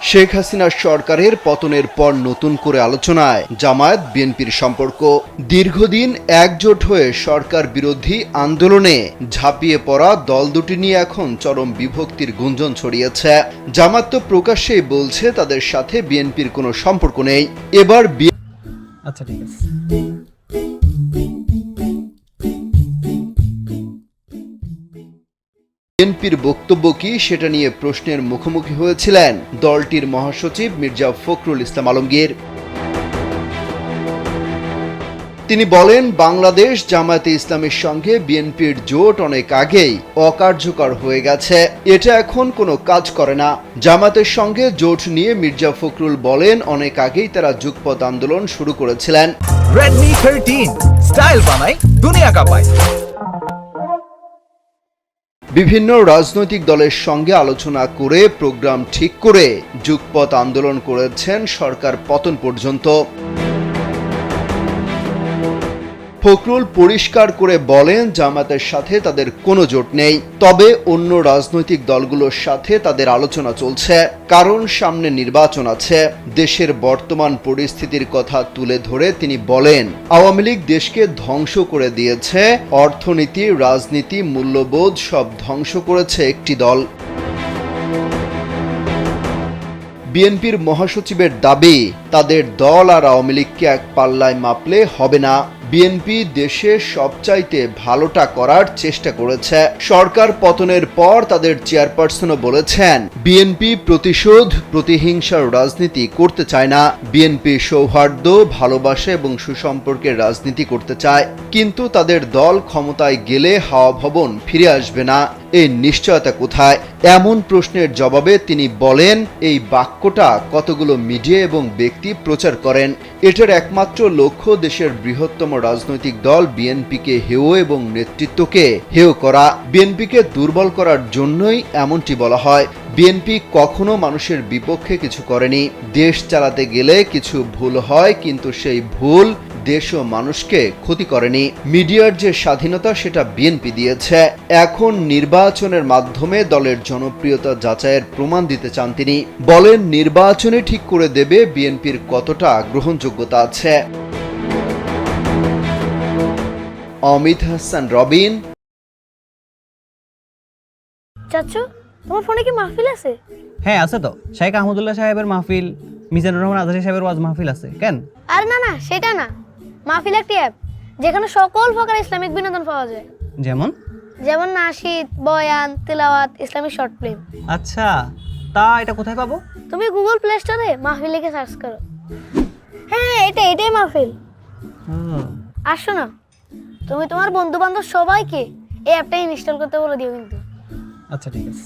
শেখ হাসিনা সরকারের পতনের পর নতুন করে আলোচনায় জামায়াত বিএনপির সম্পর্ক। দীর্ঘদিন একজোট হয়ে সরকার বিরোধী আন্দোলনে ঝাঁপিয়ে পড়া দল দুটি নিয়ে এখন চরম বিভক্তির গুঞ্জন ছড়িয়েছে। জামায়াত তো প্রকাশ্যেই বলছে তাদের সাথে বিএনপির কোনো সম্পর্ক নেই। এবার আচ্ছা ঠিক আছে। বিএনপির বক্তব্য কি সেটা নিয়ে প্রশ্নের মুখোমুখি হয়েছিলেন দলটির মহাসচিব মির্জা ফখরুল ইসলাম আলমগীর। তিনি বলেন, বাংলাদেশ জামায়াতে ইসলামের সঙ্গে বিএনপির জোট অনেক আগেই অকার্যকর হয়ে গেছে, এটা এখন কোনো কাজ করে না। জামায়াতের সঙ্গে জোট নিয়ে মির্জা ফখরুল বলেন, অনেক আগেই তারা যুগপৎ আন্দোলন শুরু করেছিলেন। Redmi 13 স্টাইল বানাই দুনিয়া কাঁপায়। বিভিন্ন রাজনৈতিক দলের সঙ্গে আলোচনা করে প্রোগ্রাম ঠিক করে যুগপৎ আন্দোলন করেছেন সরকার পতন পর্যন্ত। ফখরুল পরিষ্কার করে বলেন, জামায়াতের সাথে তাদের কোনো জোট নেই, তবে অন্য রাজনৈতিক দলগুলোর সাথে তাদের আলোচনা চলছে, কারণ সামনে নির্বাচন আছে। দেশের বর্তমান পরিস্থিতির কথা তুলে ধরে তিনি বলেন, আওয়ামী লীগ দেশকে ধ্বংস করে দিয়েছে, অর্থনীতি, রাজনীতি, মূল্যবোধ সব ধ্বংস করেছে একটি দল। বিএনপির মহাসচিবের দাবি, তাদের দল আর আওয়ামী লীগকে এক পাল্লায় মাপলে হবে না। বিএনপি দেশের সবচাইতে ভালোটা করার চেষ্টা করেছে। সরকার পতনের পর তাদের চেয়ারপারসনও বলেছেন, বিএনপি প্রতিশোধ, প্রতিহিংসার রাজনীতি করতে চায় না। বিএনপি সৌহার্দ্য, ভালোবাসা এবং সুসম্পর্কের রাজনীতি করতে চায়, কিন্তু তাদের দল ক্ষমতায় গেলে হাওয়া ভবন ফিরে আসবে না, এই নিশ্চয়তা কোথায়? এমন প্রশ্নের জবাবে তিনি বলেন, এই বাক্যটা কতগুলো মিডিয়া এবং ব্যক্তি প্রচার করেন। এটার একমাত্র লক্ষ্য দেশের বৃহত্তম রাজনৈতিক দল বিএনপিকে হেয় এবং নেতৃত্বকে হেয় করা। বিএনপিকে দুর্বল করার জন্যই এমনটি বলা হয়। বিএনপি কখনো মানুষের বিপক্ষে কিছু করেনি। দেশ চালাতে গেলে কিছু ভুল হয়, কিন্তু সেই ভুল দেশ ও মানুষকে ক্ষতি করেনি। মিডিয়ার যে স্বাধীনতা সেটা বিএনপি দিয়েছে। এখন নির্বাচনের মাধ্যমে দলের জনপ্রিয়তা যাচাইয়ের প্রমাণ দিতে চান তিনি। বলেন, নির্বাচনে ঠিক করে দেবে বিএনপির কতটা গ্রহণযোগ্যতা আছে। অমিত হাসান রবিন। চাচু, তোমার ফোনে কি মাহফিল আছে? হ্যাঁ আছে তো, শেখ আহমদুল্লাহ সাহেবের মাহফিল, মিজানুর রহমান আজহারি সাহেবের ওয়াজ মাহফিল আছে। কেন? আরে না না, সেটা না। মাহফিল একটি অ্যাপ যেখানে সকল প্রকার ইসলামিক বিনোদন পাওয়া যায়। যেমন নাশিদ, বয়ান, তিলাওয়াত, ইসলামিক শর্ট ফিল্ম। আচ্ছা, তা এটা কোথায় পাবো? তুমি গুগল প্লে স্টোরে মাহফিল লিখে সার্চ করো। হ্যাঁ, এটাই মাহফিল। আর শোনো, তুমি তোমার বন্ধু বান্ধব সবাইকে এই অ্যাপটা ইনস্টল করতে বলে দিও কিন্তু। আচ্ছা ঠিক আছে।